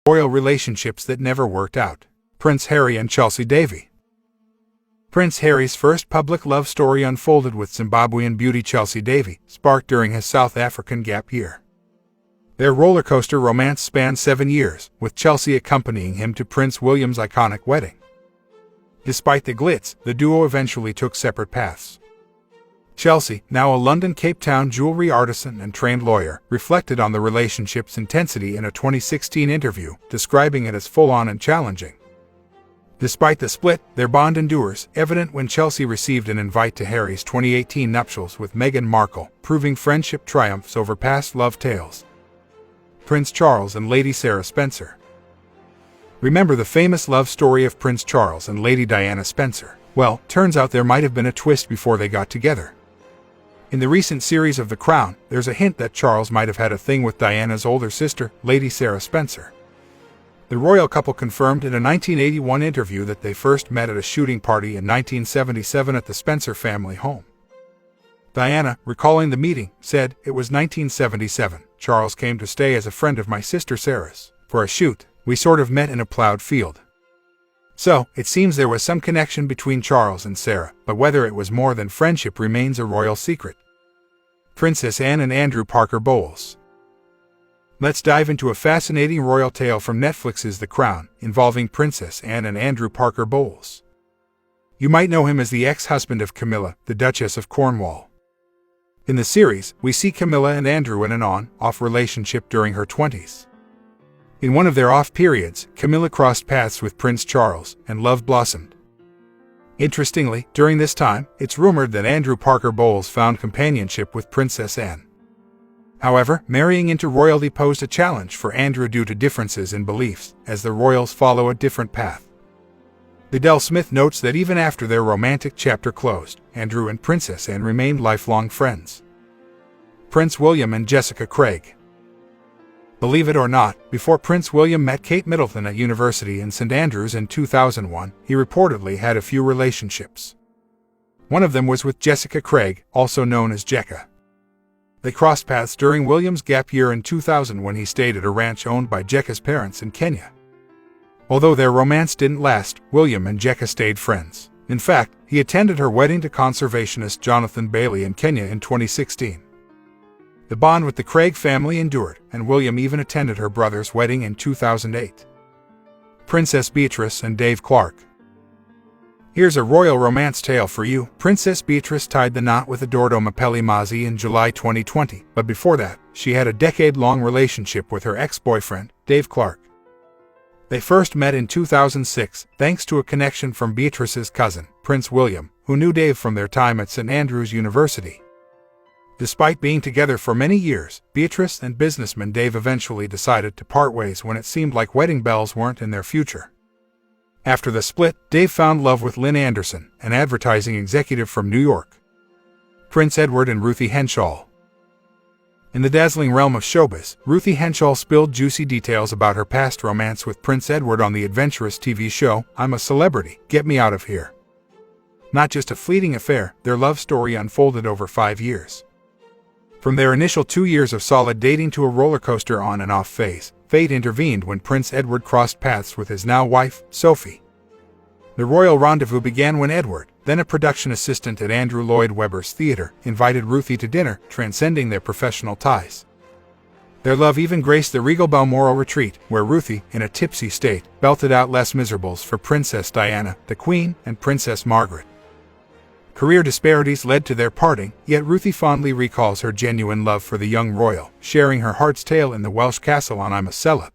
Royal relationships that never worked out. Prince Harry and Chelsea Davy. Prince Harry's first public love story unfolded with Zimbabwean beauty Chelsea Davy, sparked during his South African gap year. Their rollercoaster romance spanned 7 years, with Chelsea accompanying him to Prince William's iconic wedding. Despite the glitz, the duo eventually took separate paths. Chelsea, now a London Cape Town jewelry artisan and trained lawyer, reflected on the relationship's intensity in a 2016 interview, describing it as full-on and challenging. Despite the split, their bond endures, evident when Chelsea received an invite to Harry's 2018 nuptials with Meghan Markle, proving friendship triumphs over past love tales. Prince Charles and Lady Sarah Spencer. Remember the famous love story of Prince Charles and Lady Diana Spencer? Well, turns out there might have been a twist before they got together. In the recent series of The Crown, there's a hint that Charles might have had a thing with Diana's older sister, Lady Sarah Spencer. The royal couple confirmed in a 1981 interview that they first met at a shooting party in 1977 at the Spencer family home. Diana, recalling the meeting, said, "It was 1977. Charles came to stay as a friend of my sister Sarah's. For a shoot, we sort of met in a plowed field." So, it seems there was some connection between Charles and Sarah, but whether it was more than friendship remains a royal secret. Princess Anne and Andrew Parker Bowles. Let's dive into a fascinating royal tale from Netflix's The Crown, involving Princess Anne and Andrew Parker Bowles. You might know him as the ex-husband of Camilla, the Duchess of Cornwall. In the series, we see Camilla and Andrew in an on-off relationship during her 20s. In one of their off periods, Camilla crossed paths with Prince Charles, and love blossomed. Interestingly, during this time, it's rumored that Andrew Parker Bowles found companionship with Princess Anne. However, marrying into royalty posed a challenge for Andrew due to differences in beliefs, as the royals follow a different path. Liddell Smith notes that even after their romantic chapter closed, Andrew and Princess Anne remained lifelong friends. Prince William and Jessica Craig. Believe it or not, before Prince William met Kate Middleton at university in St Andrews in 2001, he reportedly had a few relationships. One of them was with Jessica Craig, also known as Jecka. They crossed paths during William's gap year in 2000 when he stayed at a ranch owned by Jecka's parents in Kenya. Although their romance didn't last, William and Jecka stayed friends. In fact, he attended her wedding to conservationist Jonathan Bailey in Kenya in 2016. The bond with the Craig family endured, and William even attended her brother's wedding in 2008. Princess Beatrice and Dave Clark. Here's a royal romance tale for you. Princess Beatrice tied the knot with Eduardo Mapelli-Mazzi in July 2020, but before that, she had a decade-long relationship with her ex-boyfriend, Dave Clark. They first met in 2006, thanks to a connection from Beatrice's cousin, Prince William, who knew Dave from their time at St Andrews University. Despite being together for many years, Beatrice and businessman Dave eventually decided to part ways when it seemed like wedding bells weren't in their future. After the split, Dave found love with Lynn Anderson, an advertising executive from New York. Prince Edward and Ruthie Henshaw. In the dazzling realm of showbiz, Ruthie Henshaw spilled juicy details about her past romance with Prince Edward on the adventurous TV show, I'm a Celebrity, Get Me Out of Here. Not just a fleeting affair, their love story unfolded over 5 years. From their initial 2 years of solid dating to a rollercoaster on and off phase, fate intervened when Prince Edward crossed paths with his now wife, Sophie. The royal rendezvous began when Edward, then a production assistant at Andrew Lloyd Webber's theater, invited Ruthie to dinner, transcending their professional ties. Their love even graced the regal Balmoral retreat, where Ruthie, in a tipsy state, belted out Les Miserables for Princess Diana, the Queen, and Princess Margaret. Career disparities led to their parting, yet Ruthie fondly recalls her genuine love for the young royal, sharing her heart's tale in the Welsh castle on I'm a Celeb.